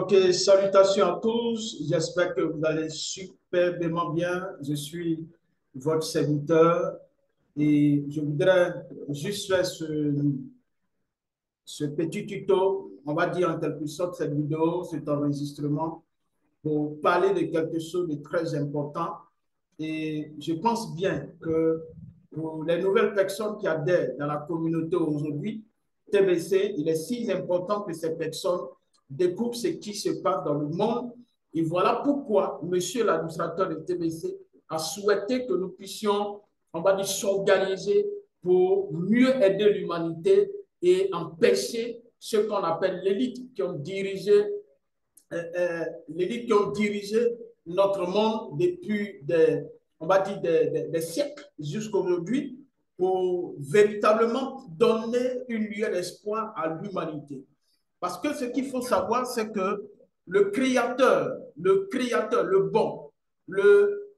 Ok, salutations à tous. J'espère que vous allez superbement bien. Je suis votre serviteur et je voudrais juste faire ce petit tuto, on va dire en quelque sorte cette vidéo, cet enregistrement pour parler de quelque chose de très important. Et je pense bien que pour les nouvelles personnes qui adhèrent dans la communauté aujourd'hui, TBC, il est si important que ces personnes découvrent ce qui se passe dans le monde. Et voilà pourquoi monsieur l'administrateur de TBC a souhaité que nous puissions, on va dire, s'organiser pour mieux aider l'humanité et empêcher ce qu'on appelle l'élite l'élite qui ont dirigé notre monde depuis on va dire des siècles jusqu'à aujourd'hui pour véritablement donner une lueur d'espoir à l'humanité. Parce que ce qu'il faut savoir, c'est que le bon, le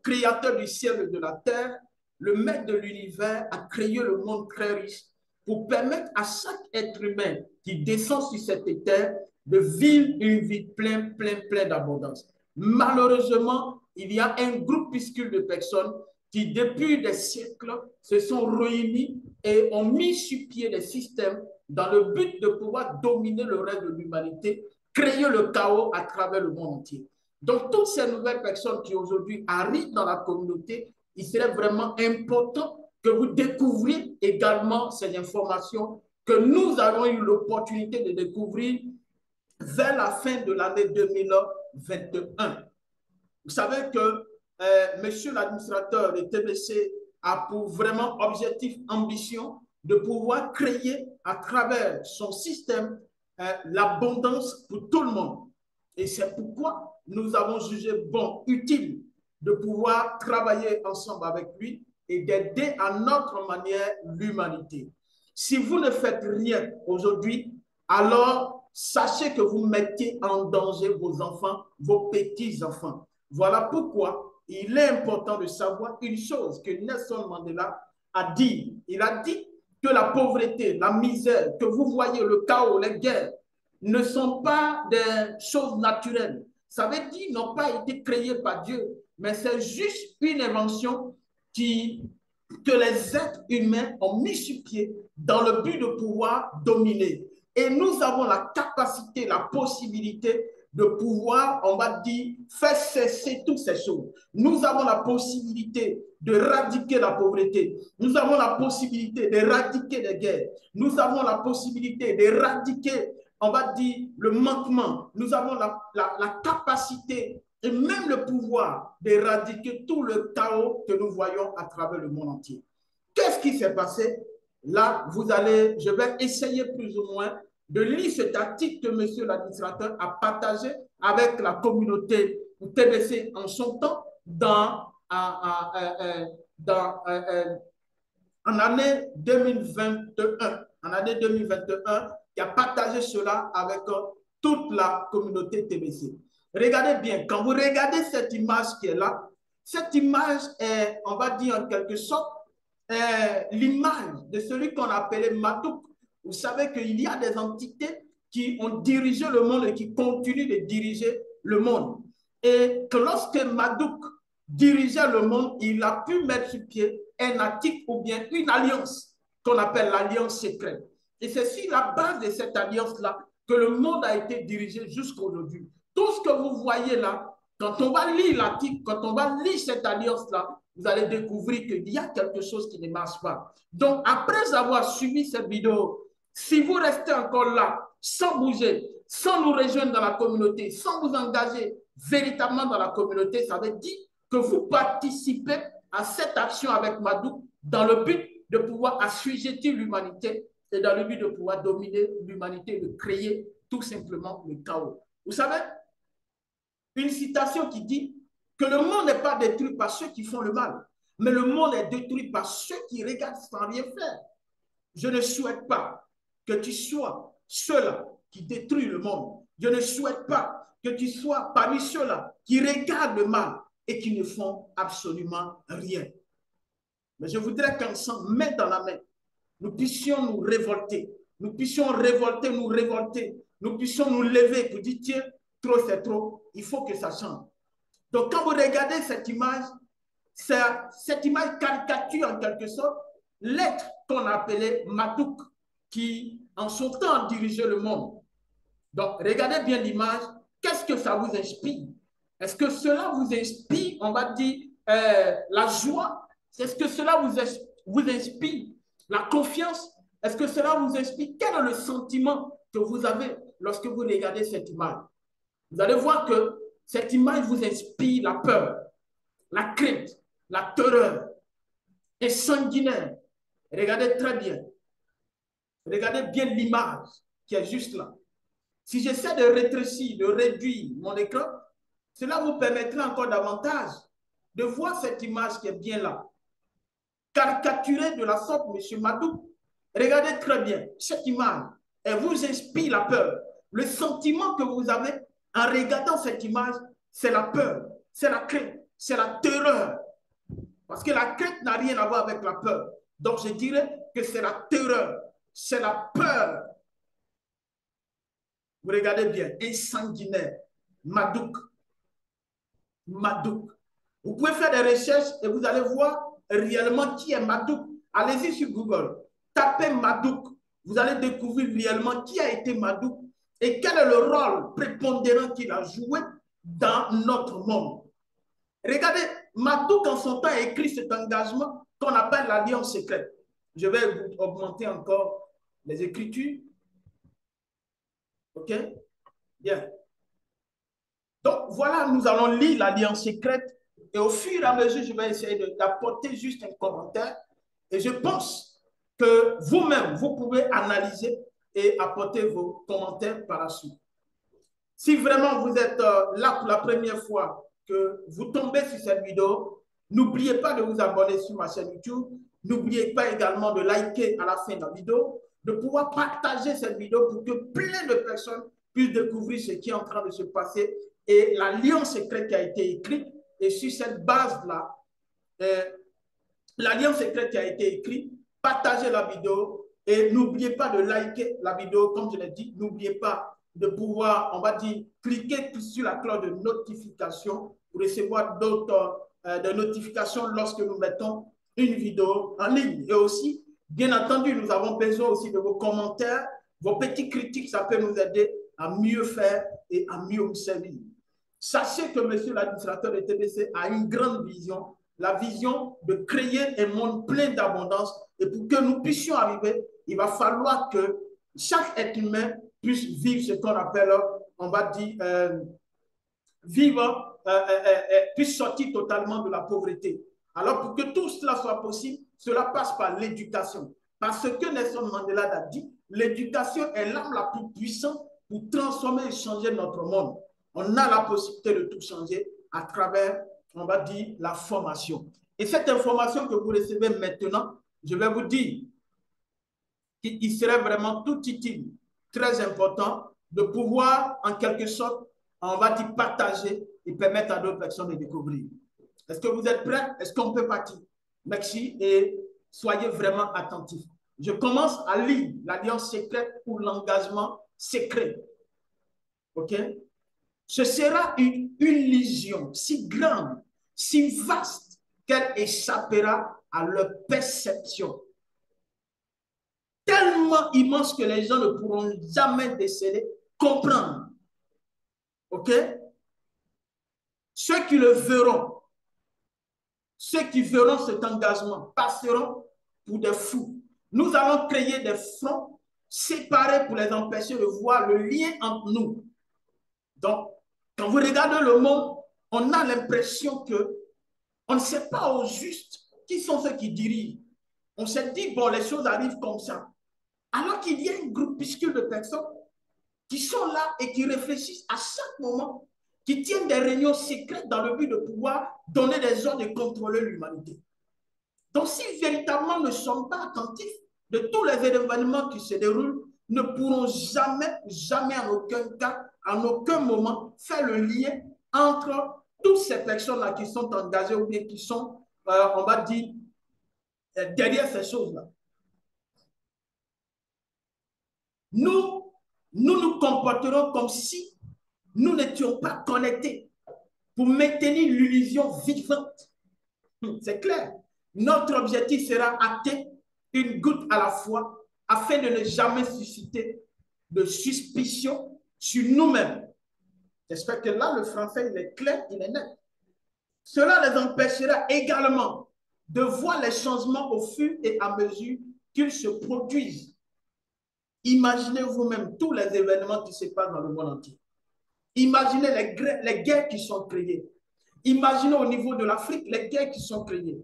créateur du ciel et de la terre, le maître de l'univers, a créé le monde très riche pour permettre à chaque être humain qui descend sur cette terre de vivre une vie pleine d'abondance. Malheureusement, il y a un groupuscule de personnes qui, depuis des siècles, se sont réunis et ont mis sur pied des systèmes dans le but de pouvoir dominer le reste de l'humanité, créer le chaos à travers le monde entier. Donc, toutes ces nouvelles personnes qui aujourd'hui arrivent dans la communauté, il serait vraiment important que vous découvriez également ces informations que nous avons eu l'opportunité de découvrir vers la fin de l'année 2021. Vous savez que monsieur l'administrateur de TBC a pour vraiment objectif, ambition de pouvoir créer à travers son système l'abondance pour tout le monde. Et c'est pourquoi nous avons jugé bon, utile de pouvoir travailler ensemble avec lui et d'aider à notre manière l'humanité. Si vous ne faites rien aujourd'hui, alors sachez que vous mettez en danger vos enfants, vos petits-enfants. Voilà pourquoi il est important de savoir une chose que Nelson Mandela a dit. Il a dit que la pauvreté, la misère, que vous voyez, le chaos, les guerres, ne sont pas des choses naturelles. Ça veut dire n'ont pas été créées par Dieu, mais c'est juste une invention que les êtres humains ont mis sur pied dans le but de pouvoir dominer. Et nous avons la capacité, la possibilité de pouvoir, on va dire, faire cesser toutes ces choses. Nous avons la possibilité d'éradiquer la pauvreté. Nous avons la possibilité d'éradiquer les guerres. Nous avons la possibilité d'éradiquer, on va dire, le manquement. Nous avons la capacité et même le pouvoir d'éradiquer tout le chaos que nous voyons à travers le monde entier. Qu'est-ce qui s'est passé? Là, je vais essayer plus ou moins de lire cet article que monsieur l'administrateur a partagé avec la communauté TBC en son temps en année 2021. En année 2021, qui a partagé cela avec toute la communauté TBC. Regardez bien, quand vous regardez cette image qui est là, cette image est, on va dire en quelque sorte, l'image de celui qu'on appelait Madouk. Vous savez qu'il y a des entités qui ont dirigé le monde et qui continuent de diriger le monde. Et que lorsque Madouk dirigeait le monde, il a pu mettre sur pied un article ou bien une alliance qu'on appelle l'alliance secrète. Et c'est sur la base de cette alliance-là que le monde a été dirigé jusqu'à aujourd'hui. Tout ce que vous voyez là, quand on va lire l'article, quand on va lire cette alliance-là, vous allez découvrir qu'il y a quelque chose qui ne marche pas. Donc, après avoir suivi cette vidéo, si vous restez encore là, sans bouger, sans nous rejoindre dans la communauté, sans vous engager véritablement dans la communauté, ça veut dire que vous participez à cette action avec Madouk dans le but de pouvoir assujettir l'humanité et dans le but de pouvoir dominer l'humanité, de créer tout simplement le chaos. Vous savez, une citation qui dit que le monde n'est pas détruit par ceux qui font le mal, mais le monde est détruit par ceux qui regardent sans rien faire. Je ne souhaite pas que tu sois ceux-là qui détruisent le monde. Je ne souhaite pas que tu sois parmi ceux-là qui regardent le mal et qui ne font absolument rien. Mais je voudrais qu'ensemble, main dans la main, nous puissions nous révolter. Nous puissions nous révolter nous puissions nous lever pour dire, tiens, trop c'est trop, il faut que ça change. Donc, quand vous regardez cette image caricature en quelque sorte l'être qu'on appelait Marduk, qui en son temps dirigeait le monde. Donc, regardez bien l'image. Qu'est-ce que ça vous inspire? Est-ce que cela vous inspire, on va dire, la joie? Est-ce que cela vous inspire la confiance? Est-ce que cela vous inspire? Quel est le sentiment que vous avez lorsque vous regardez cette image? Vous allez voir que cette image vous inspire la peur, la crainte, la terreur, est sanguinaire. Regardez très bien. Regardez bien l'image qui est juste là. Si j'essaie de rétrécir, de réduire mon écran, cela vous permettra encore davantage de voir cette image qui est bien là. Caricaturée de la sorte, M. Madou, regardez très bien cette image. Elle vous inspire la peur. Le sentiment que vous avez en regardant cette image, c'est la peur, c'est la crainte, c'est la terreur. Parce que la crainte n'a rien à voir avec la peur. Donc je dirais que c'est la terreur, c'est la peur. Vous regardez bien, insanguinaire, Marduk. Marduk. Vous pouvez faire des recherches et vous allez voir réellement qui est Marduk. Allez-y sur Google, tapez Marduk. Vous allez découvrir réellement qui a été Marduk et quel est le rôle prépondérant qu'il a joué dans notre monde. Regardez, Marduk en son temps a écrit cet engagement qu'on appelle l'alliance secrète. Je vais augmenter encore les écritures. OK? Bien. Donc, voilà, nous allons lire l'alliance secrète et au fur et à mesure, je vais essayer d'apporter juste un commentaire et je pense que vous-même, vous pouvez analyser et apporter vos commentaires par la suite. Si vraiment vous êtes là pour la première fois que vous tombez sur cette vidéo, n'oubliez pas de vous abonner sur ma chaîne YouTube. N'oubliez pas également de liker à la fin de la vidéo, de pouvoir partager cette vidéo pour que plein de personnes puissent découvrir ce qui est en train de se passer et l'alliance secrète qui a été écrite. Et sur cette base-là, l'alliance secrète qui a été écrite, partagez la vidéo et n'oubliez pas de liker la vidéo, comme je l'ai dit. N'oubliez pas de pouvoir, on va dire, cliquer sur la cloche de notification pour recevoir d'autres de notifications lorsque nous mettons une vidéo en ligne. Et aussi, bien entendu, nous avons besoin aussi de vos commentaires, vos petites critiques, ça peut nous aider à mieux faire et à mieux vous servir. Sachez que monsieur l'administrateur de TBC a une grande vision, la vision de créer un monde plein d'abondance. Et pour que nous puissions arriver, il va falloir que chaque être humain puisse vivre ce qu'on appelle, on va dire, puisse sortir totalement de la pauvreté. Alors, pour que tout cela soit possible, cela passe par l'éducation. Parce que Nelson Mandela a dit, l'éducation est l'arme la plus puissante pour transformer et changer notre monde. On a la possibilité de tout changer à travers, on va dire, la formation. Et cette information que vous recevez maintenant, je vais vous dire qu'il serait vraiment tout utile, très important, de pouvoir, en quelque sorte, on va dire, partager et permettre à d'autres personnes de découvrir. Est-ce que vous êtes prêts? Est-ce qu'on peut partir? Merci et soyez vraiment attentifs. Je commence à lire l'alliance secrète ou l'engagement secret. OK? Ce sera une illusion si grande, si vaste, qu'elle échappera à leur perception. Tellement immense que les gens ne pourront jamais déceler, comprendre. OK? Ceux qui le verront, ceux qui verront cet engagement passeront pour des fous. Nous allons créer des fronts séparés pour les empêcher de voir le lien entre nous. Donc, quand vous regardez le monde, on a l'impression que on ne sait pas au juste qui sont ceux qui dirigent. On s'est dit, bon, les choses arrivent comme ça. Alors qu'il y a un groupuscule de personnes qui sont là et qui réfléchissent à chaque moment, qui tiennent des réunions secrètes dans le but de pouvoir donner des ordres et contrôler l'humanité. Donc, si véritablement ne sommes pas attentifs de tous les événements qui se déroulent, ne pourront jamais, jamais en aucun cas, en aucun moment, faire le lien entre toutes ces personnes-là qui sont engagées ou bien qui sont, on va dire, derrière ces choses-là. Nous, nous nous comporterons comme si nous n'étions pas connectés pour maintenir l'illusion vivante. C'est clair. Notre objectif sera acté une goutte à la fois afin de ne jamais susciter de suspicion sur nous-mêmes. J'espère que là, le français, il est clair, il est net. Cela les empêchera également de voir les changements au fur et à mesure qu'ils se produisent. Imaginez vous-même tous les événements qui se passent dans le monde entier. Imaginez les guerres qui sont créées. Imaginez au niveau de l'Afrique les guerres qui sont créées.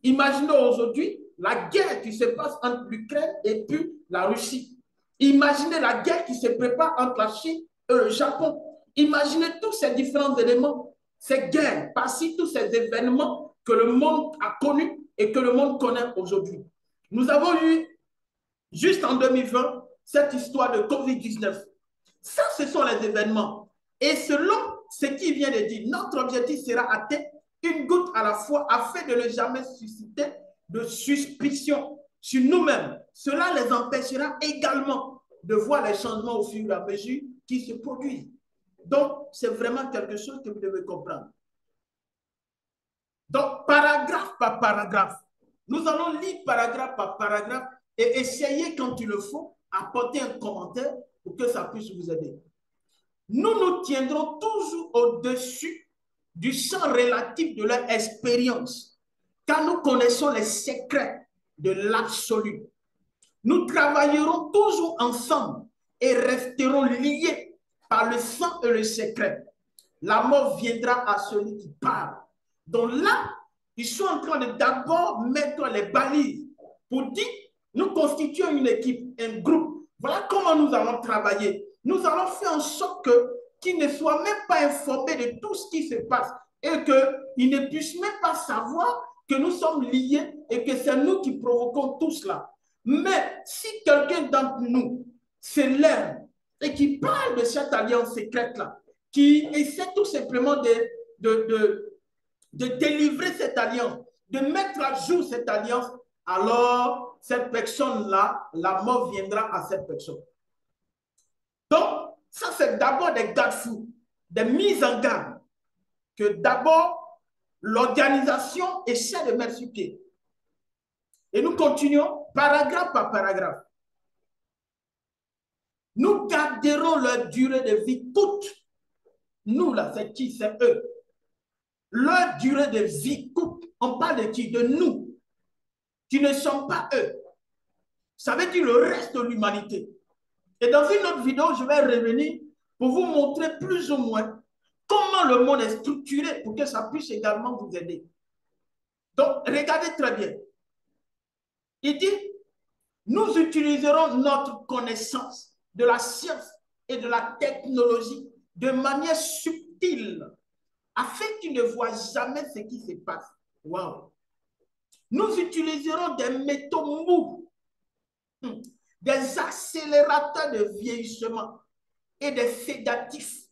Imaginez aujourd'hui la guerre qui se passe entre l'Ukraine et puis la Russie. Imaginez la guerre qui se prépare entre la Chine et le Japon. Imaginez tous ces différents éléments, ces guerres, par-ci, tous ces événements que le monde a connus et que le monde connaît aujourd'hui. Nous avons eu, juste en 2020, cette histoire de COVID-19. Ça, ce sont les événements. Et selon ce qu'il vient de dire, notre objectif sera atteint une goutte à la fois afin de ne jamais susciter de suspicion sur nous-mêmes. Cela les empêchera également de voir les changements au fur et à mesure qui se produisent. Donc, c'est vraiment quelque chose que vous devez comprendre. Donc, paragraphe par paragraphe, nous allons lire paragraphe par paragraphe et essayer, quand il le faut, apporter un commentaire pour que ça puisse vous aider. Nous nous tiendrons toujours au-dessus du champ relatif de leur expérience, car nous connaissons les secrets de l'absolu. Nous travaillerons toujours ensemble et resterons liés par le sang et le secret. La mort viendra à celui qui parle. Donc là, ils sont en train de d'abord mettre les balises pour dire, nous constituons une équipe, un groupe. Voilà comment nous allons travailler. Nous allons faire en sorte qu'ils ne soient même pas informés de tout ce qui se passe et qu'ils ne puissent même pas savoir que nous sommes liés et que c'est nous qui provoquons tout cela. Mais si quelqu'un d'entre nous se lève et qui parle de cette alliance secrète-là, qui essaie tout simplement de délivrer cette alliance, de mettre à jour cette alliance, alors cette personne-là, la mort viendra à cette personne. Donc, ça c'est d'abord des garde-fous, des mises en garde, que d'abord l'organisation essaie de mettre sur pied. Et nous continuons paragraphe par paragraphe. Nous garderons leur durée de vie courte. Nous, là, c'est qui? C'est eux. Leur durée de vie courte. On parle de qui? De nous, qui ne sommes pas eux. Ça veut dire le reste de l'humanité. Et dans une autre vidéo, je vais revenir pour vous montrer plus ou moins comment le monde est structuré pour que ça puisse également vous aider. Donc, regardez très bien. Il dit, nous utiliserons notre connaissance de la science et de la technologie de manière subtile afin qu'ils ne voient jamais ce qui se passe. Wow. Nous utiliserons des métaux mous, des accélérateurs de vieillissement et des sédatifs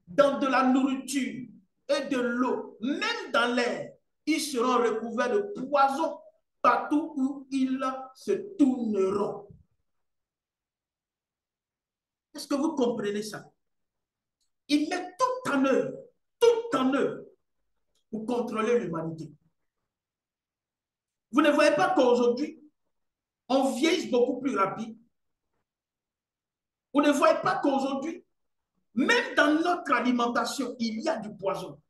dans de la nourriture et de l'eau, même dans l'air. Ils seront recouverts de poison partout où ils se tourneront. Est-ce que vous comprenez ça? Ils mettent tout en œuvre pour contrôler l'humanité. Vous ne voyez pas qu'aujourd'hui, on vieillit beaucoup plus rapide. Vous ne voyez pas qu'aujourd'hui, même dans notre alimentation, il y a du poison.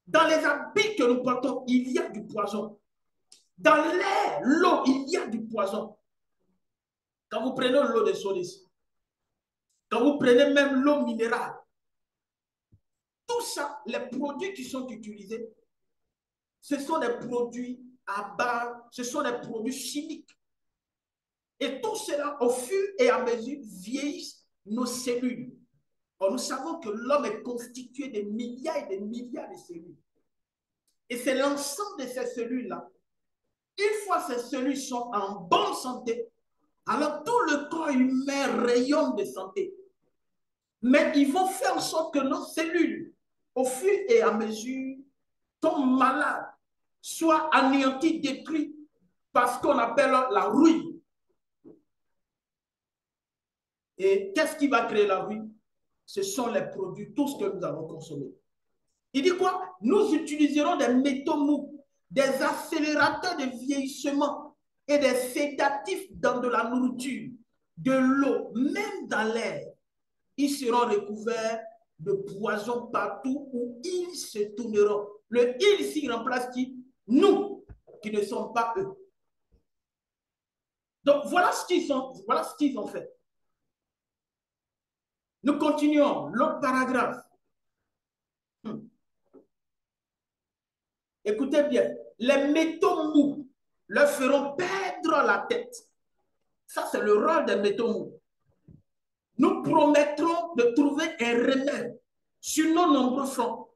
Dans les habits que nous portons, il y a du poison. Dans l'air, l'eau, il y a du poison. Quand vous prenez l'eau de solis, quand vous prenez même l'eau minérale, tout ça, les produits qui sont utilisés, ce sont des produits à base, ce sont des produits chimiques. Et tout cela, au fur et à mesure, vieillissent nos cellules. Or, nous savons que l'homme est constitué de milliards et de milliards de cellules. Et c'est l'ensemble de ces cellules-là. Une fois ces cellules sont en bonne santé, alors tout le corps humain rayonne de santé. Mais ils vont faire en sorte que nos cellules, au fur et à mesure, tombent malades, soient anéanties, détruites, parce qu'on appelle la rouille. Et qu'est-ce qui va créer la vie? Ce sont les produits, tout ce que nous allons consommer. Il dit quoi? Nous utiliserons des métaux mous, des accélérateurs de vieillissement et des sédatifs dans de la nourriture, de l'eau, même dans l'air. Ils seront recouverts de poisons partout où ils se tourneront. Le il ici remplace qui? Nous, qui ne sommes pas eux. Donc voilà ce qu'ils ont fait. Nous continuons l'autre paragraphe. Écoutez bien, les métaux mous leur feront perdre la tête. Ça, c'est le rôle des métaux mous. Nous promettrons de trouver un remède sur nos nombreux fronts,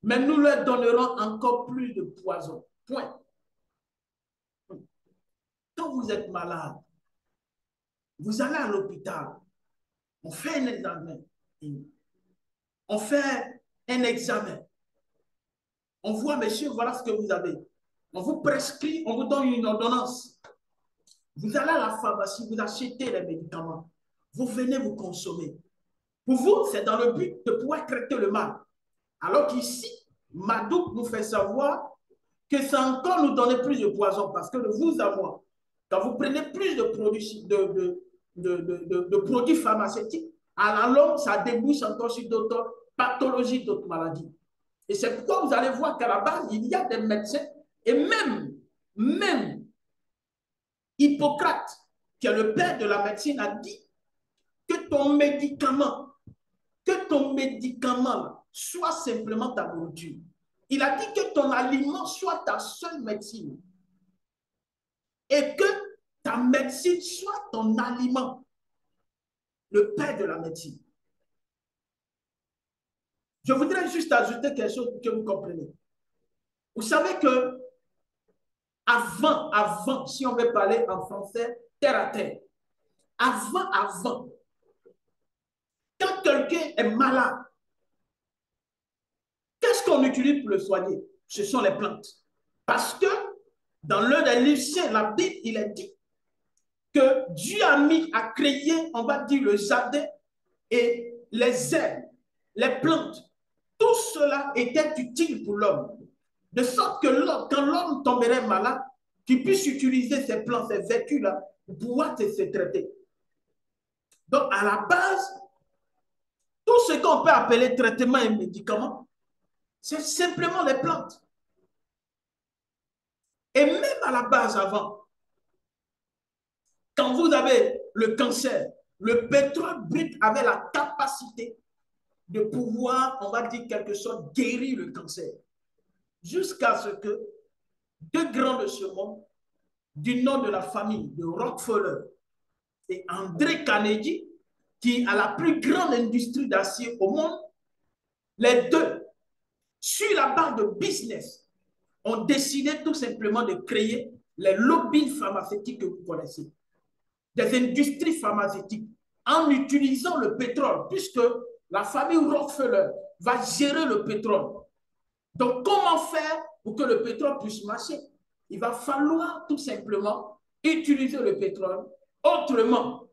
mais nous leur donnerons encore plus de poison. Point. Quand vous êtes malade, vous allez à l'hôpital, on fait un examen, on fait un examen, on voit, monsieur, voilà ce que vous avez. On vous prescrit, on vous donne une ordonnance. Vous allez à la pharmacie, vous achetez les médicaments. Vous venez vous consommer. Pour vous, c'est dans le but de pouvoir traiter le mal. Alors qu'ici, Madouk nous fait savoir que c'est encore nous donner plus de poison parce que de vous à moi, quand vous prenez plus de produits pharmaceutiques, à la longue, ça débouche encore sur d'autres pathologies, d'autres maladies. Et c'est pourquoi vous allez voir qu'à la base, il y a des médecins et même Hippocrate, qui est le père de la médecine, a dit que ton médicament soit simplement ta nourriture. Il a dit que ton aliment soit ta seule médecine et que ta médecine soit ton aliment. Le père de la médecine. Je voudrais juste ajouter quelque chose pour que vous compreniez. Vous savez que avant, si on veut parler en français, terre à terre, avant, quand quelqu'un est malade, qu'est-ce qu'on utilise pour le soigner? Ce sont les plantes. Parce que dans l'un des livres saints, la Bible, il est dit que Dieu a créé, on va dire, le jardin et les herbes, les plantes. Tout cela était utile pour l'homme. De sorte que quand l'homme tomberait malade, qu'il puisse utiliser ces plantes, ces vertus-là, pour pouvoir se traiter. Donc, à la base, tout ce qu'on peut appeler traitement et médicament, c'est simplement les plantes. Et même à la base avant, quand vous avez le cancer, le pétrole brut avait la capacité de pouvoir, on va dire quelque chose, guérir le cancer. Jusqu'à ce que deux grands de ce monde, du nom de la famille de Rockefeller et André Carnegie, qui a la plus grande industrie d'acier au monde, les deux, sur la base de business, ont décidé tout simplement de créer les lobbies pharmaceutiques que vous connaissez, des industries pharmaceutiques, en utilisant le pétrole, puisque la famille Rockefeller va gérer le pétrole. Donc, comment faire pour que le pétrole puisse marcher? Il va falloir tout simplement utiliser le pétrole autrement.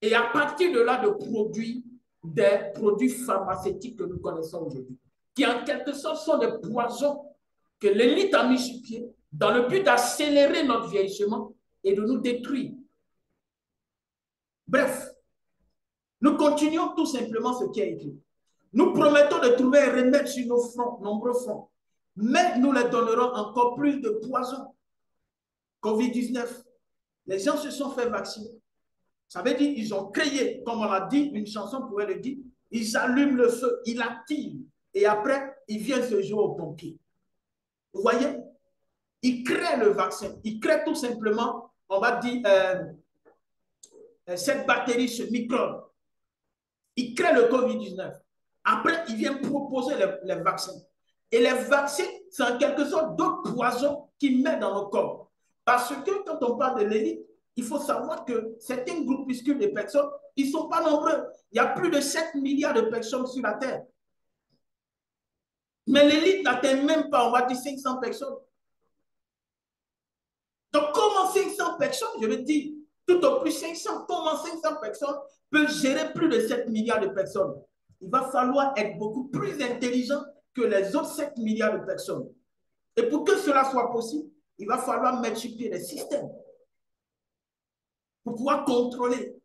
Et à partir de là, de produire des produits pharmaceutiques que nous connaissons aujourd'hui, qui en quelque sorte sont des poisons que l'élite a mis sur pied dans le but d'accélérer notre vieillissement et de nous détruire. Bref, nous continuons tout simplement ce qui est écrit. Nous promettons de trouver un remède sur nos fronts, nombreux fronts, mais nous leur donnerons encore plus de poison. Covid-19, les gens se sont fait vacciner. Ça veut dire qu'ils ont créé, comme on l'a dit, une chanson pourrait le dire, ils allument le feu, ils l'activent, et après, ils viennent se jouer aux pompiers. Vous voyez? Ils créent le vaccin, ils créent tout simplement, on va dire, cette bactérie, ce microbe. Ils créent le COVID-19. Après, ils viennent proposer les vaccins. Et les vaccins, c'est en quelque sorte d'autres poisons qu'ils mettent dans nos corps. Parce que quand on parle de l'élite, il faut savoir que certains groupuscules de personnes, ils ne sont pas nombreux. Il y a plus de 7 milliards de personnes sur la Terre. Mais l'élite n'atteint même pas, on va dire, 500 personnes. Donc, comment 500 personnes, je veux dire, Tout au plus 500. Comment 500 personnes peuvent gérer plus de 7 milliards de personnes? Il va falloir être beaucoup plus intelligent que les autres 7 milliards de personnes. Et pour que cela soit possible, il va falloir mettre sur pied des systèmes pour pouvoir contrôler.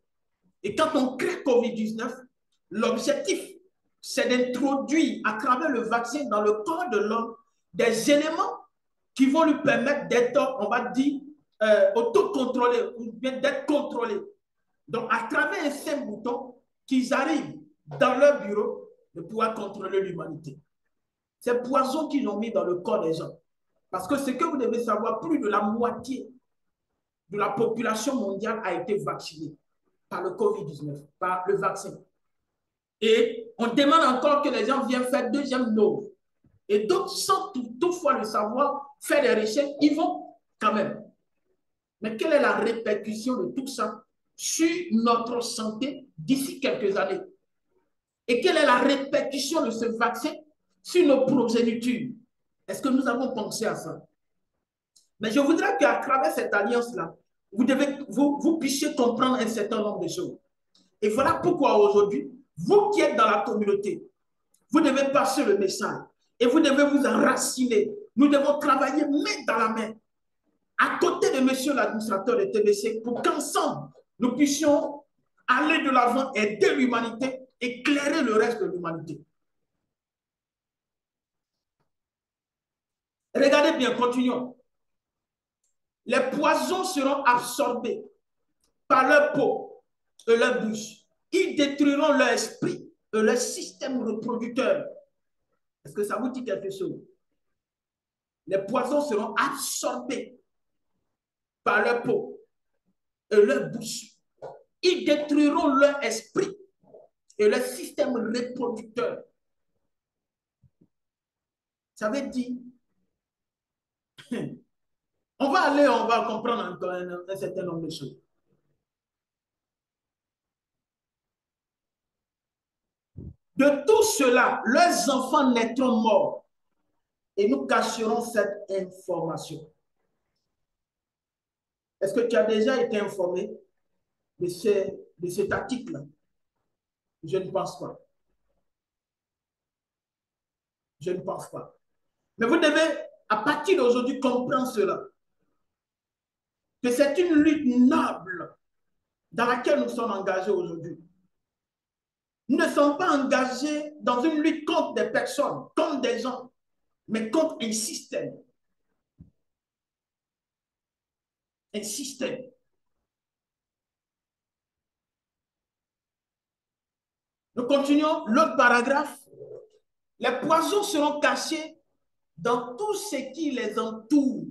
Et quand on crée COVID-19, l'objectif, c'est d'introduire à travers le vaccin dans le corps de l'homme des éléments qui vont lui permettre d'être, on va dire, autocontrôlé ou bien d'être contrôlé. Donc, à travers un simple bouton, qu'ils arrivent dans leur bureau de pouvoir contrôler l'humanité. C'est poison qu'ils ont mis dans le corps des gens. Parce que ce que vous devez savoir, plus de la moitié de la population mondiale a été vaccinée par le COVID-19, par le vaccin. Et on demande encore que les gens viennent faire deuxième dose. Et d'autres, sans toutefois le savoir, faire des recherches, ils vont quand même. Mais quelle est la répercussion de tout ça sur notre santé d'ici quelques années? Et quelle est la répercussion de ce vaccin sur nos progénitures? Est-ce que nous avons pensé à ça? Mais je voudrais qu'à travers cette alliance-là, vous puissiez comprendre un certain nombre de choses. Et voilà pourquoi aujourd'hui, vous qui êtes dans la communauté, vous devez passer le message et vous devez vous enraciner. Nous devons travailler main dans la main à côté de monsieur l'administrateur de TBC pour qu'ensemble, nous puissions aller de l'avant, aider l'humanité, éclairer le reste de l'humanité. Regardez bien, continuons. Les poisons seront absorbés par leur peau et leur bouche. Ils détruiront leur esprit et leur système reproducteur. Est-ce que ça vous dit quelque chose? Les poisons seront absorbés par leur peau et leur bouche. Ils détruiront leur esprit et leur système reproducteur. Ça veut dire, on va comprendre encore un certain nombre de choses. De tout cela, leurs enfants naîtront morts et nous cacherons cette information. Est-ce que tu as déjà été informé de cet article? Je ne pense pas. Je ne pense pas. Mais vous devez, à partir d'aujourd'hui, comprendre cela. Que c'est une lutte noble dans laquelle nous sommes engagés aujourd'hui. Nous ne sommes pas engagés dans une lutte contre des personnes, contre des gens, mais contre un système. Un système. Nous continuons l'autre paragraphe. Les poisons seront cachés dans tout ce qui les entoure,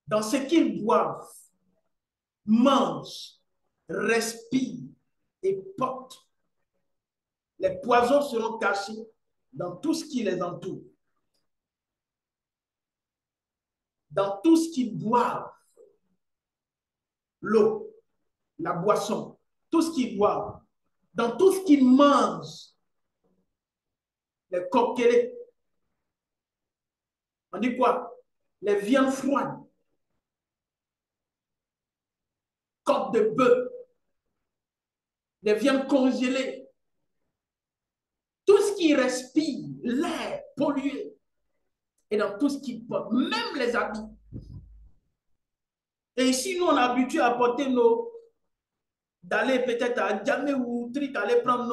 dans ce qu'ils boivent, mangent, respirent et portent. Les poisons seront cachés dans tout ce qui les entoure, dans tout ce qu'ils boivent, l'eau, la boisson, tout ce qu'ils boivent, dans tout ce qu'ils mangent, les coquelicots, on dit quoi? Les viandes froides, côtes de bœuf, les viandes congelées, tout ce qui respire, l'air pollué, et dans tout ce qui porte, même les habits. Et ici, nous, on a habitué à porter d'aller peut-être à Djamé ou Trik, aller prendre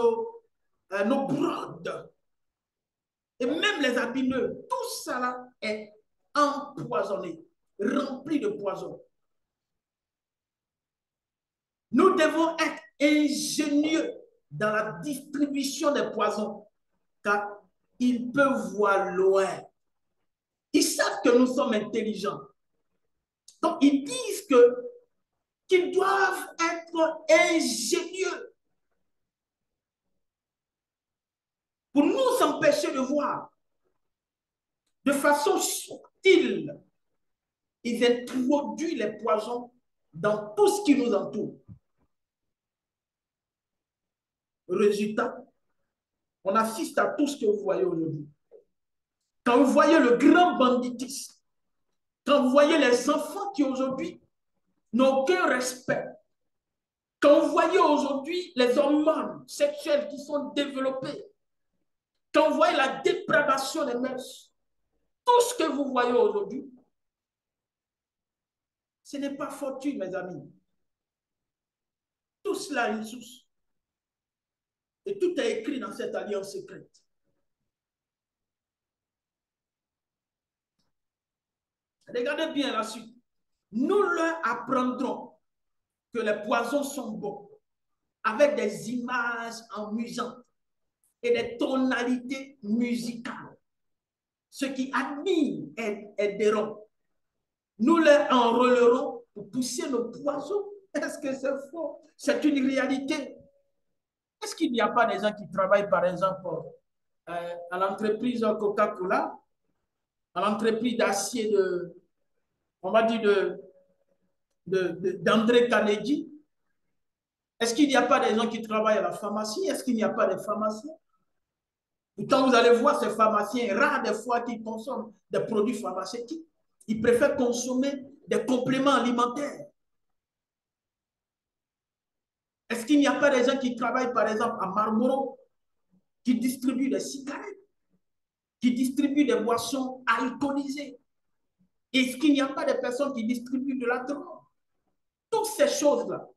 nos brodes. Et même les habits neufs, tout ça là est empoisonné, rempli de poison. Nous devons être ingénieux dans la distribution des poisons, car ils peuvent voir loin. Ils savent que nous sommes intelligents. Donc, ils disent qu'ils doivent être ingénieux pour nous empêcher de voir. De façon subtile, ils introduisent les poisons dans tout ce qui nous entoure. Résultat, on assiste à tout ce que vous voyez aujourd'hui. Quand vous voyez le grand banditisme, quand vous voyez les enfants qui aujourd'hui n'ont aucun respect. Quand vous voyez aujourd'hui les hormones sexuelles qui sont développées, quand vous voyez la dépravation des mœurs, tout ce que vous voyez aujourd'hui, ce n'est pas fortuit, mes amis. Tout cela a une source. Et tout est écrit dans cette alliance secrète. Regardez bien la suite. Nous leur apprendrons que les poisons sont bons, avec des images amusantes et des tonalités musicales. Ce qui admire aideront. Nous leur enrôlerons pour pousser nos poisons. Est-ce que c'est faux? C'est une réalité. Est-ce qu'il n'y a pas des gens qui travaillent, par exemple, à l'entreprise Coca-Cola, à l'entreprise d'acier on va dire, d'André Carnegie? Est-ce qu'il n'y a pas des gens qui travaillent à la pharmacie? Est-ce qu'il n'y a pas des pharmaciens? Et quand vous allez voir ces pharmaciens, rares des fois qu'ils consomment des produits pharmaceutiques, ils préfèrent consommer des compléments alimentaires. Est-ce qu'il n'y a pas des gens qui travaillent, par exemple, à Marlboro, qui distribuent des cigarettes, qui distribuent des boissons alcoolisées? Est-ce qu'il n'y a pas des personnes qui distribuent de la drogue? Toutes ces choses-là.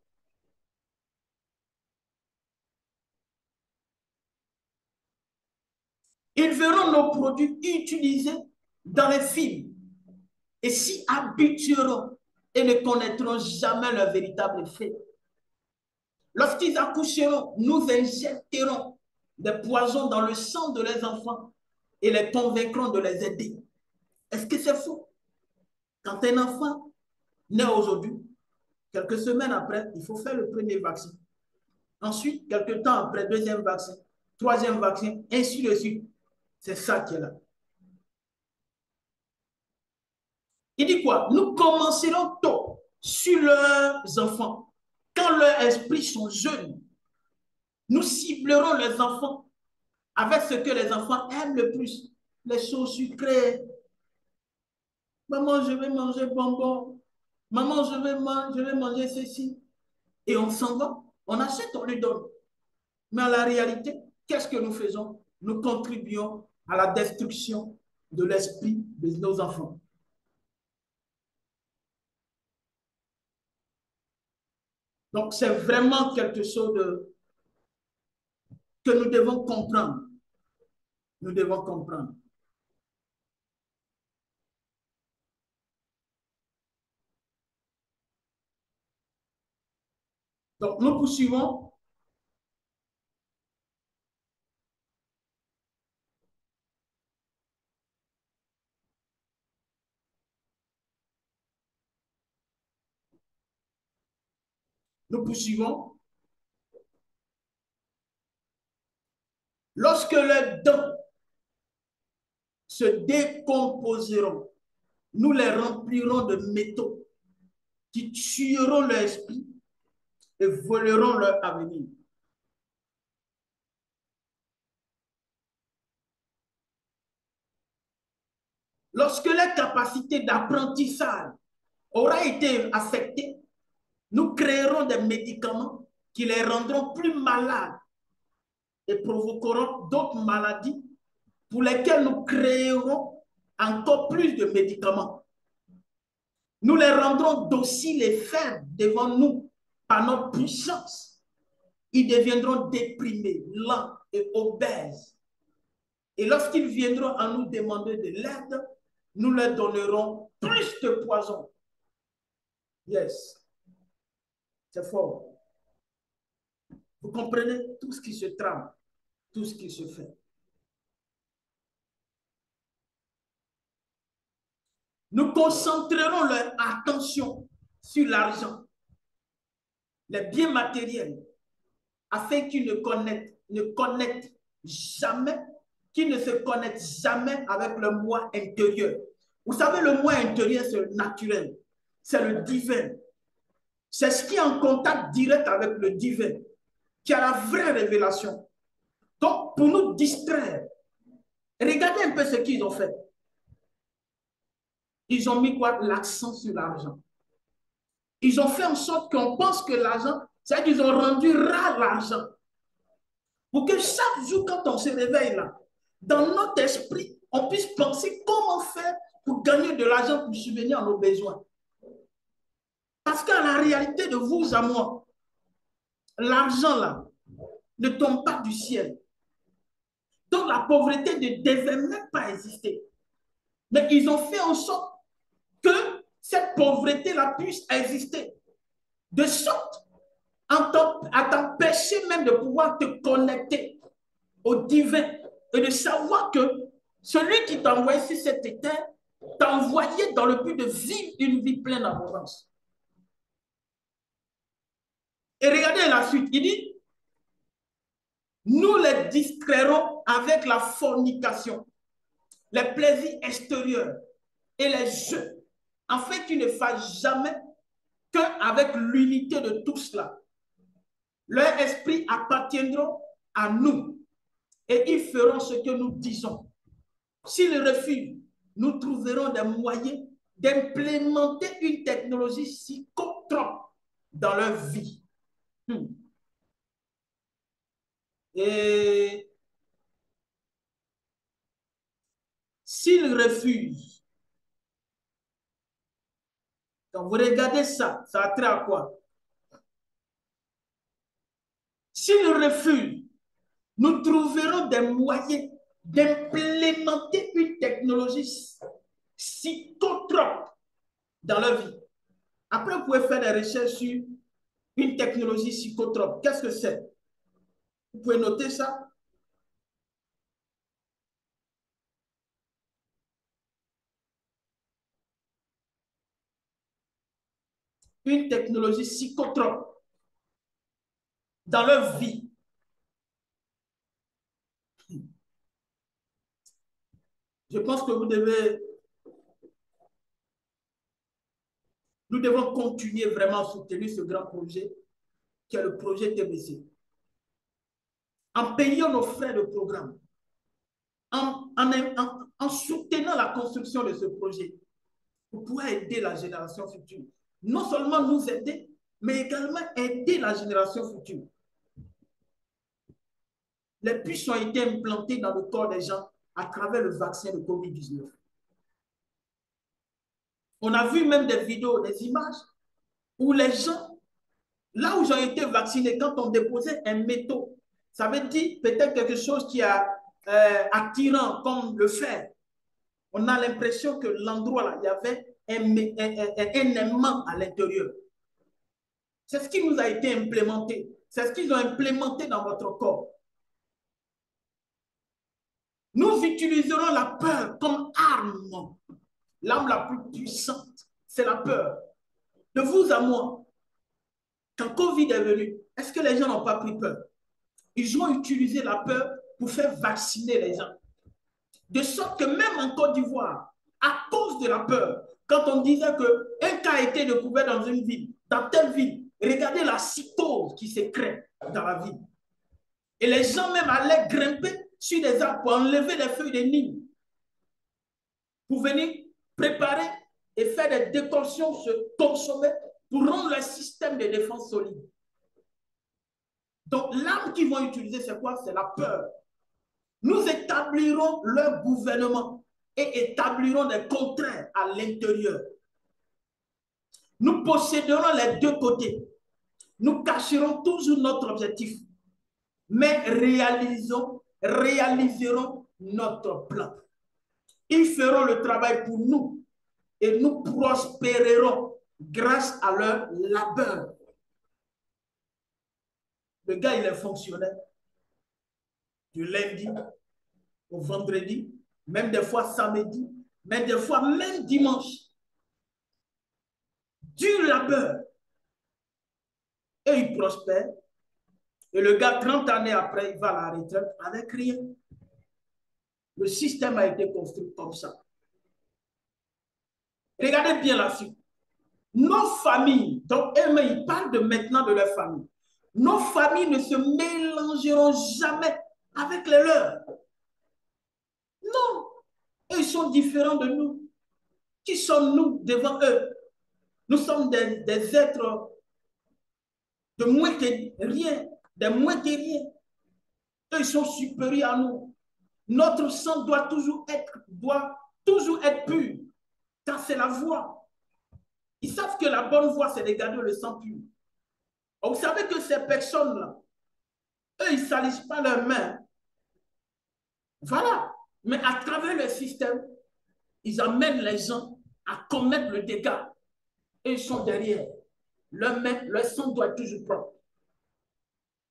Ils verront nos produits utilisés dans les films et s'y habitueront et ne connaîtront jamais leur véritable effet. Lorsqu'ils accoucheront, nous injecterons des poisons dans le sang de leurs enfants et les convaincrons de les aider. Est-ce que c'est faux? Quand un enfant naît aujourd'hui, quelques semaines après, il faut faire le premier vaccin. Ensuite, quelques temps après, deuxième vaccin, troisième vaccin, ainsi de suite. C'est ça qui est là. Il dit quoi? Nous commencerons tôt sur leurs enfants. Quand leurs esprits sont jeunes, nous ciblerons les enfants avec ce que les enfants aiment le plus. Les choses sucrées. Maman, je vais manger bonbon. Maman, je vais manger ceci. Et on s'en va. On achète, on lui donne. Mais en la réalité, qu'est-ce que nous faisons? Nous contribuons à la destruction de l'esprit de nos enfants. Donc, c'est vraiment quelque chose que nous devons comprendre. Nous devons comprendre. Donc, nous poursuivons. Nous poursuivons. Lorsque les dents se décomposeront, nous les remplirons de métaux qui tueront leur esprit et voleront leur avenir. Lorsque la capacité d'apprentissage aura été affectée, nous créerons des médicaments qui les rendront plus malades et provoqueront d'autres maladies pour lesquelles nous créerons encore plus de médicaments. Nous les rendrons dociles et faibles devant nous par notre puissance. Ils deviendront déprimés, lents et obèses. Et lorsqu'ils viendront à nous demander de l'aide, nous leur donnerons plus de poison. Yes, c'est fort. Vous comprenez tout ce qui se trame, tout ce qui se fait. Nous concentrerons leur attention sur l'argent, les biens matériels, afin qu'ils ne connectent jamais, qu'ils ne se connectent jamais avec le moi intérieur. Vous savez, le moi intérieur, c'est le naturel, c'est le divin. C'est ce qui est en contact direct avec le divin, qui a la vraie révélation. Donc, pour nous distraire, regardez un peu ce qu'ils ont fait. Ils ont mis quoi? L'accent sur l'argent. Ils ont fait en sorte qu'on pense que l'argent, c'est qu'ils ont rendu rare l'argent. Pour que chaque jour, quand on se réveille là, dans notre esprit, on puisse penser comment faire pour gagner de l'argent pour subvenir à nos besoins. Parce qu'à la réalité de vous à moi, l'argent là ne tombe pas du ciel. Donc la pauvreté ne devait même pas exister. Mais ils ont fait en sorte que cette pauvreté-là puisse exister. De sorte à t'empêcher même de pouvoir te connecter au divin et de savoir que celui qui t'a envoyé sur cette terre t'a envoyé dans le but de vivre une vie pleine d'abondance. Et regardez la suite, il dit, nous les distrairons avec la fornication, les plaisirs extérieurs et les jeux, afin qu'ils ne fassent jamais qu'avec l'unité de tout cela. Leur esprit appartiendront à nous et ils feront ce que nous disons. S'ils refusent, nous trouverons des moyens d'implémenter une technologie psychotrope dans leur vie. Et s'ils refusent, quand vous regardez ça, ça a trait à quoi? S'ils refusent, nous trouverons des moyens d'implémenter une technologie psychotrope dans leur vie. Après, vous pouvez faire des recherches sur une technologie psychotrope. Qu'est-ce que c'est? Vous pouvez noter ça. Une technologie psychotrope dans leur vie. Je pense que nous devons continuer vraiment à soutenir ce grand projet qui est le projet TBC. En payant nos frais de programme, en soutenant la construction de ce projet, pour pouvoir aider la génération future. Non seulement nous aider, mais également aider la génération future. Les puces ont été implantées dans le corps des gens à travers le vaccin de COVID-19. On a vu même des vidéos, des images où les gens, là où ils ont été vaccinés, quand on déposait un métaux, ça veut dire peut-être quelque chose qui est attirant comme le fer. On a l'impression que l'endroit là, il y avait un aimant à l'intérieur. C'est ce qui nous a été implémenté. C'est ce qu'ils ont implémenté dans votre corps. Nous utiliserons la peur comme arme. L'arme la plus puissante, c'est la peur. De vous à moi, quand Covid est venu, est-ce que les gens n'ont pas pris peur? Ils ont utilisé la peur pour faire vacciner les gens. De sorte que même en Côte d'Ivoire, à cause de la peur, quand on disait qu'un cas a été découvert dans une ville, dans telle ville, regardez la psychose qui se crée dans la ville. Et les gens même allaient grimper sur des arbres pour enlever les feuilles de Nîmes, pour venir préparer et faire des décoctions, se consommer pour rendre le système de défense solide. Donc l'arme qu'ils vont utiliser, c'est quoi? C'est la peur. Nous établirons leur gouvernement et établirons des contraintes à l'intérieur. Nous posséderons les deux côtés. Nous cacherons toujours notre objectif, mais réaliserons notre plan. Ils feront le travail pour nous et nous prospérerons grâce à leur labeur. Le gars, il est fonctionnaire du lundi au vendredi, même des fois samedi, mais des fois même dimanche. Du labeur. Et il prospère. Et le gars, 30 années après, il va à la retraite avec rien. Le système a été construit comme ça. Regardez bien la suite. Nos familles, donc eux-mêmes, ils parlent de maintenant de leur famille. Nos familles ne se mélangeront jamais avec les leurs. Non. Eux, ils sont différents de nous. Qui sommes-nous devant eux? Nous sommes des êtres de moins que rien, des moins que rien. Eux, ils sont supérieurs à nous. Notre sang doit toujours être pur, car c'est la voie. Ils savent que la bonne voie, c'est de garder le sang pur. Vous savez que ces personnes-là, eux, ils ne salissent pas leurs mains. Voilà. Mais à travers le système, ils amènent les gens à commettre le dégât. Et ils sont derrière. Leur sang doit être toujours propre.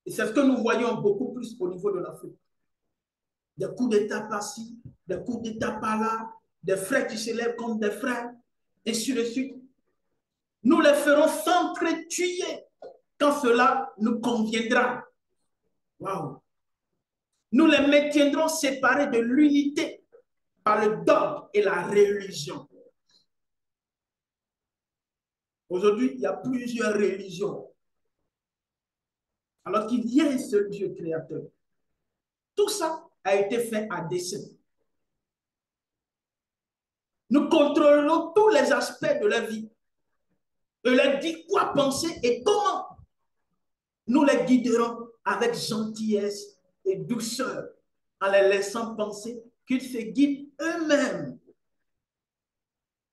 Et c'est ce que nous voyons beaucoup plus au niveau de l'Afrique. Des coups d'État par-ci, des coups d'État par-là, des frères qui se lèvent comme des frères, et ainsi de suite. Nous les ferons s'entretuer quand cela nous conviendra. Waouh! Nous les maintiendrons séparés de l'unité par le dogme et la religion. Aujourd'hui, il y a plusieurs religions. Alors qu'il y a un seul Dieu créateur. Tout ça a été fait à dessein. Nous contrôlons tous les aspects de la vie. Et leur dit quoi penser et comment. Nous les guiderons avec gentillesse et douceur en les laissant penser qu'ils se guident eux-mêmes.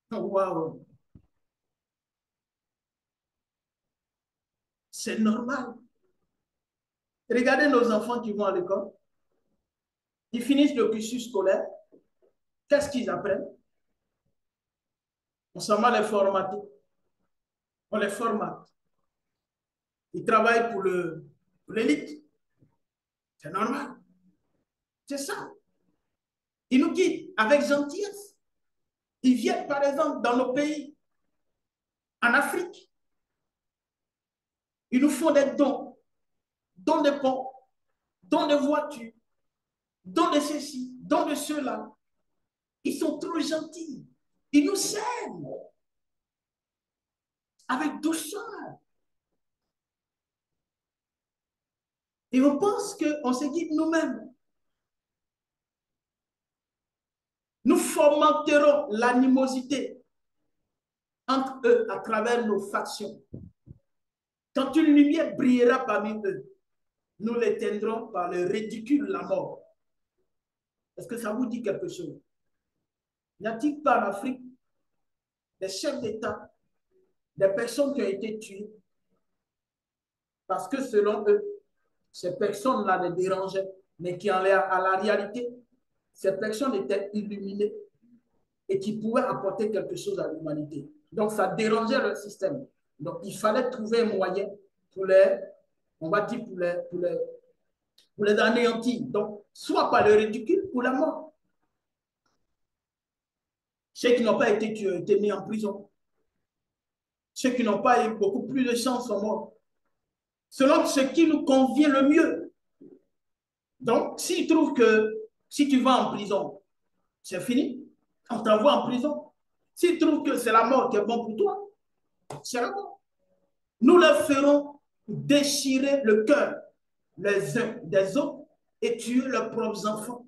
Waouh! C'est normal. Regardez nos enfants qui vont à l'école. Ils finissent le cursus scolaire. Qu'est-ce qu'ils apprennent? On s'en va les formater. On les formate. Ils travaillent pour l'élite. C'est normal. C'est ça. Ils nous guident avec gentillesse. Ils viennent, par exemple, dans nos pays, en Afrique. Ils nous font des dons. Dons de ponts, dons de voitures, dons de ceci, dons de cela. Ils sont trop gentils. Ils nous aiment avec douceur. Et on pense qu'on se guide nous-mêmes. Nous fomenterons l'animosité entre eux à travers nos factions. Quand une lumière brillera parmi eux, nous l'éteindrons par le ridicule, la mort. Est-ce que ça vous dit quelque chose? N'y a-t-il pas en Afrique des chefs d'État, des personnes qui ont été tuées parce que selon eux, ces personnes-là les dérangeaient, mais qui à la réalité, ces personnes étaient illuminées et qui pouvaient apporter quelque chose à l'humanité. Donc, ça dérangeait le système. Donc, il fallait trouver un moyen pour les, on va dire, pour les anéantir. Donc, soit par le ridicule ou la mort. Ceux qui n'ont pas été tués ont été mis en prison. Ceux qui n'ont pas eu beaucoup plus de chance sont morts. Selon ce qui nous convient le mieux. Donc, s'ils trouvent que si tu vas en prison, c'est fini, on t'envoie en prison. S'ils trouvent que c'est la mort qui est bon pour toi, c'est la mort. Nous leur ferons déchirer le cœur les uns des autres et tuer leurs propres enfants.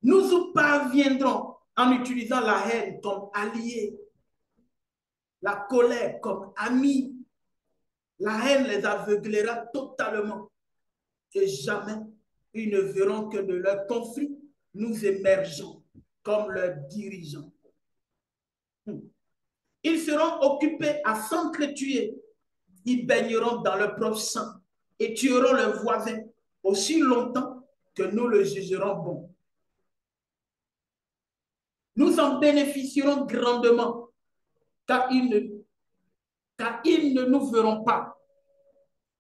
Nous parviendrons en utilisant la haine comme allié, la colère comme ami. La haine les aveuglera totalement et jamais ils ne verront que de leur conflit nous émergeons comme leurs dirigeants. Ils seront occupés à s'entretuer. Ils baigneront dans leur propre sang et tueront leurs voisins aussi longtemps que nous le jugerons bon. Nous en bénéficierons grandement car ils ne nous verront pas,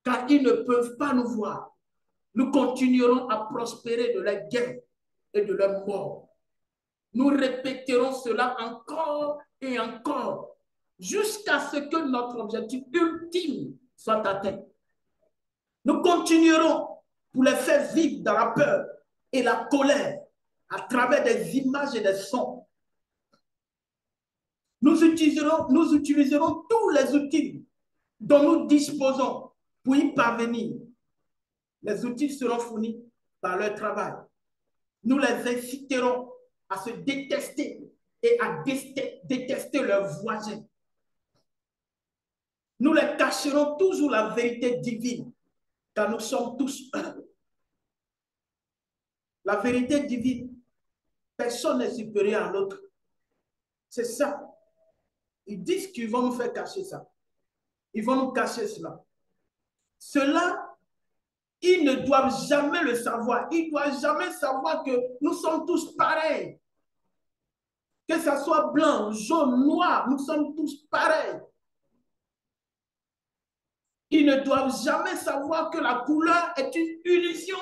car ils ne peuvent pas nous voir. Nous continuerons à prospérer de leur gain et de leur mort. Nous répéterons cela encore et encore jusqu'à ce que notre objectif ultime soit atteint. Nous continuerons pour les faire vivre dans la peur et la colère à travers des images et des sons. Nous utiliserons tous les outils dont nous disposons pour y parvenir. Les outils seront fournis par leur travail. Nous les inciterons à se détester et à détester leurs voisins. Nous les cacherons toujours la vérité divine, car nous sommes tous un. La vérité divine, personne n'est supérieur à l'autre. C'est ça. Ils disent qu'ils vont nous faire cacher ça. Ils vont nous cacher cela. Cela, ils ne doivent jamais le savoir. Ils ne doivent jamais savoir que nous sommes tous pareils. Que ce soit blanc, jaune, noir, nous sommes tous pareils. Ils ne doivent jamais savoir que la couleur est une illusion.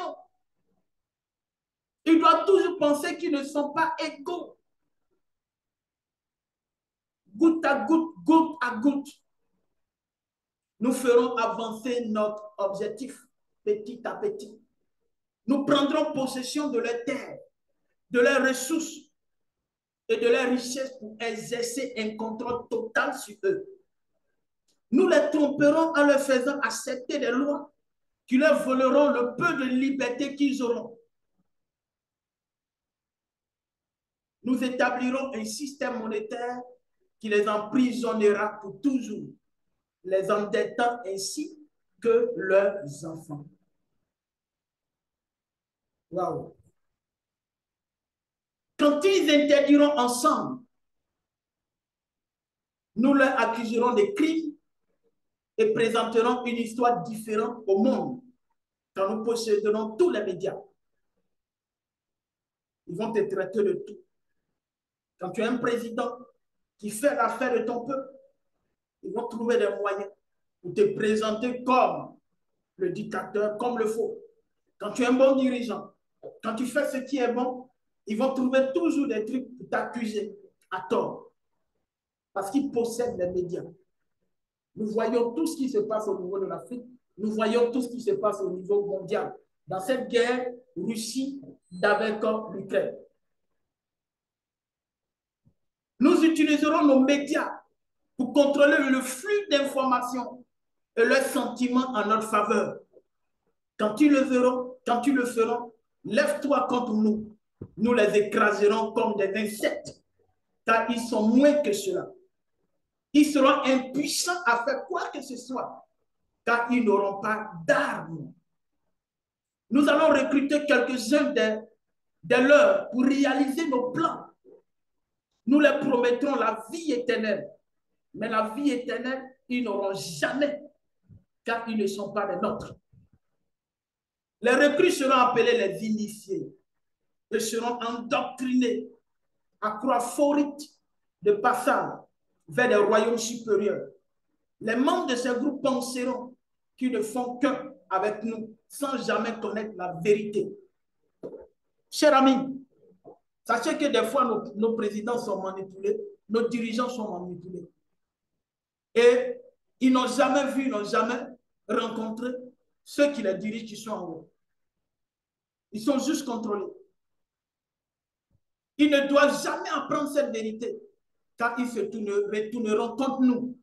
Ils doivent toujours penser qu'ils ne sont pas égaux. Goutte à goutte, goutte à goutte, nous ferons avancer notre objectif petit à petit. Nous prendrons possession de leurs terres, de leurs ressources et de leurs richesses pour exercer un contrôle total sur eux. Nous les tromperons en leur faisant accepter des lois qui leur voleront le peu de liberté qu'ils auront. Nous établirons un système monétaire qui les emprisonnera pour toujours, les endettant ainsi que leurs enfants. Waouh! Quand ils interdiront ensemble, nous leur accuserons des crimes et présenterons une histoire différente au monde quand nous posséderons tous les médias. Ils vont te traiter de tout. Quand tu es un président qui fait l'affaire de ton peuple, ils vont trouver des moyens pour te présenter comme le dictateur, comme le faux. Quand tu es un bon dirigeant, quand tu fais ce qui est bon, ils vont trouver toujours des trucs pour t'accuser à tort. Parce qu'ils possèdent les médias. Nous voyons tout ce qui se passe au niveau de l'Afrique. Nous voyons tout ce qui se passe au niveau mondial. Dans cette guerre, Russie avec l'Ukraine. Nous utiliserons nos médias pour contrôler le flux d'informations et leurs sentiments en notre faveur. Quand ils le verront, quand ils le feront, lève-toi contre nous. Nous les écraserons comme des insectes, car ils sont moins que cela. Ils seront impuissants à faire quoi que ce soit, car ils n'auront pas d'armes. Nous allons recruter quelques-uns de leurs pour réaliser nos plans. Nous leur promettrons la vie éternelle. Mais la vie éternelle, ils n'auront jamais, car ils ne sont pas les nôtres. Les recrues seront appelés les initiés. Ils seront endoctrinés à croire faux rites de passage vers des royaumes supérieurs. Les membres de ces groupes penseront qu'ils ne font qu'un avec nous sans jamais connaître la vérité. Chers amis, sachez que des fois, nos présidents sont manipulés, nos dirigeants sont manipulés. Et ils n'ont jamais vu, ils n'ont jamais rencontré ceux qui les dirigent, qui sont en haut. Ils sont juste contrôlés. Ils ne doivent jamais apprendre cette vérité, car ils se retourneront contre nous.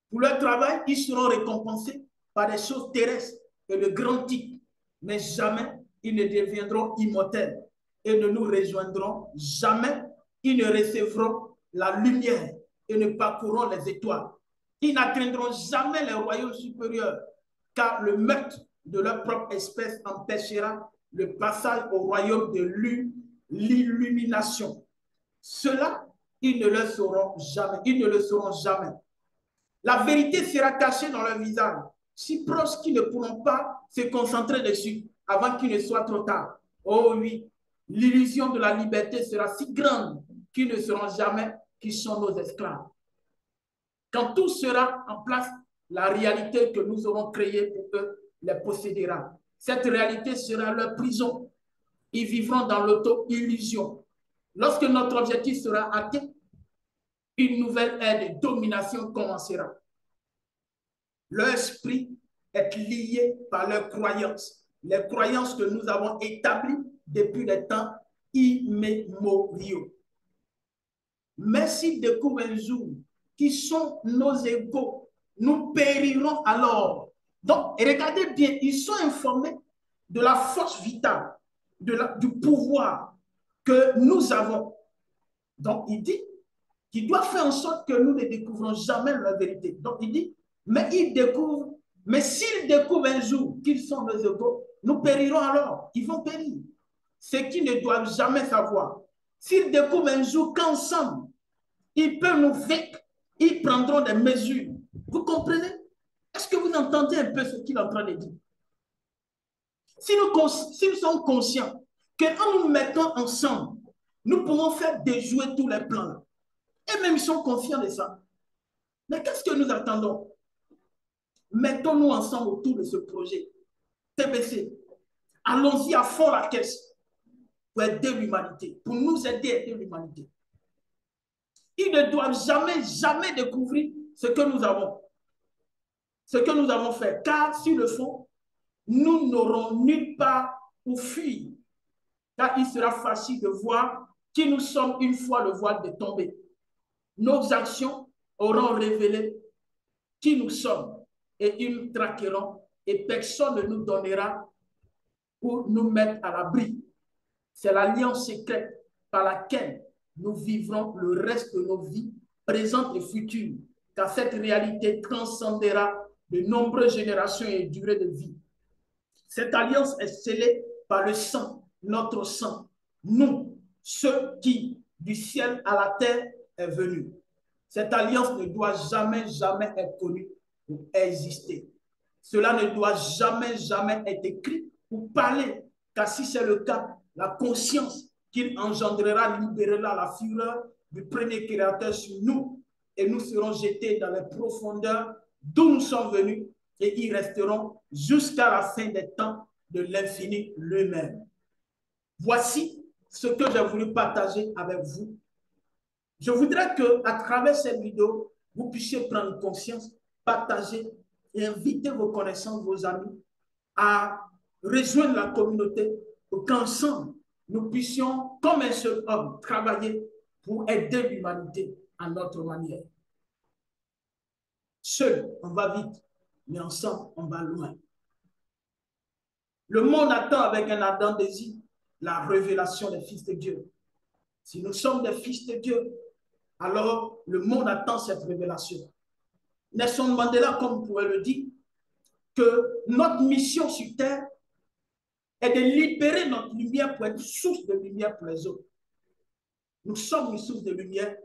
Pour leur travail, ils seront récompensés par des choses terrestres et de grands titres, mais jamais ils ne deviendront immortels et ne nous rejoindront jamais. Ils ne recevront la lumière et ne parcourront les étoiles. Ils n'atteindront jamais les royaumes supérieurs, car le meurtre de leur propre espèce empêchera le passage au royaume de l'illumination. Cela, ils ne le sauront jamais. Ils ne le sauront jamais. La vérité sera cachée dans leur visage, si proche qu'ils ne pourront pas se concentrer dessus avant qu'il ne soit trop tard. Oh oui, l'illusion de la liberté sera si grande qu'ils ne sauront jamais qui sont nos esclaves. Quand tout sera en place, la réalité que nous aurons créée pour eux les possédera. Cette réalité sera leur prison. Ils vivront dans l'auto-illusion. Lorsque notre objectif sera atteint, une nouvelle ère de domination commencera. Leur esprit est lié par leurs croyances, les croyances que nous avons établies depuis des temps immémoriaux. Mais s'ils découvrent un jour qui sont nos égaux, nous périrons alors. Donc, regardez bien, ils sont informés de la force vitale, du pouvoir que nous avons. Donc, il dit qu'il doit faire en sorte que nous ne découvrons jamais la vérité. Donc, il dit, mais ils découvrent, mais s'ils découvrent un jour qu'ils sont nos égaux, nous périrons alors. Ils vont périr. Ce qu'ils ne doivent jamais savoir. S'ils découvrent un jour qu'ensemble, ils peuvent nous vaincre, ils prendront des mesures. Vous comprenez? Est-ce que vous entendez un peu ce qu'il est en train de dire? Si nous sommes conscients qu'en nous mettant ensemble, nous pouvons faire déjouer tous les plans. Et même ils sont conscients de ça. Mais qu'est-ce que nous attendons? Mettons-nous ensemble autour de ce projet. TBC. Allons-y à fond la caisse pour aider l'humanité, pour nous aider à aider l'humanité. Ils ne doivent jamais, jamais découvrir ce que nous avons. Ce que nous avons fait. Car sur le fond, nous n'aurons nulle part où fuir. Car il sera facile de voir qui nous sommes une fois le voile de tomber. Nos actions auront révélé qui nous sommes et ils nous traqueront et personne ne nous donnera pour nous mettre à l'abri. C'est l'alliance secrète par laquelle nous vivrons le reste de nos vies, présentes et futures, car cette réalité transcendera de nombreuses générations et durées de vie. Cette alliance est scellée par le sang, notre sang, nous, ceux qui, du ciel à la terre, est venu. Cette alliance ne doit jamais, jamais être connue ou exister. Cela ne doit jamais, jamais être écrit ou parlé, car si c'est le cas, la conscience qu'il engendrera libérera la fureur du premier créateur sur nous et nous serons jetés dans les profondeurs d'où nous sommes venus et y resterons jusqu'à la fin des temps de l'infini lui-même. Voici ce que j'ai voulu partager avec vous. Je voudrais qu'à travers cette vidéo, vous puissiez prendre conscience, partager et inviter vos connaissances, vos amis à rejoindre la communauté pour qu'ensemble, nous puissions, comme un seul homme, travailler pour aider l'humanité à notre manière. Seul, on va vite, mais ensemble, on va loin. Le monde attend avec un ardent désir la révélation des fils de Dieu. Si nous sommes des fils de Dieu, alors le monde attend cette révélation. Nelson Mandela, comme vous pouvez le dire, que notre mission sur Terre est de libérer notre lumière pour être source de lumière pour les autres. Nous sommes une source de lumière,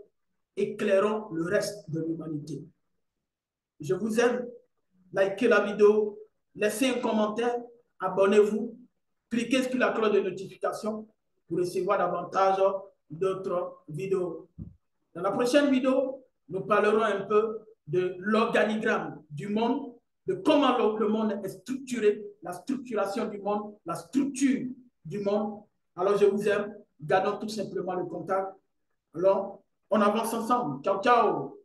éclairons le reste de l'humanité. Je vous aime, likez la vidéo, laissez un commentaire, abonnez-vous, cliquez sur la cloche de notification pour recevoir davantage d'autres vidéos. Dans la prochaine vidéo, nous parlerons un peu de l'organigramme du monde, de comment le monde est structuré, la structuration du monde, la structure du monde. Alors, je vous aime. Gardons tout simplement le contact. Alors, on avance ensemble. Ciao, ciao.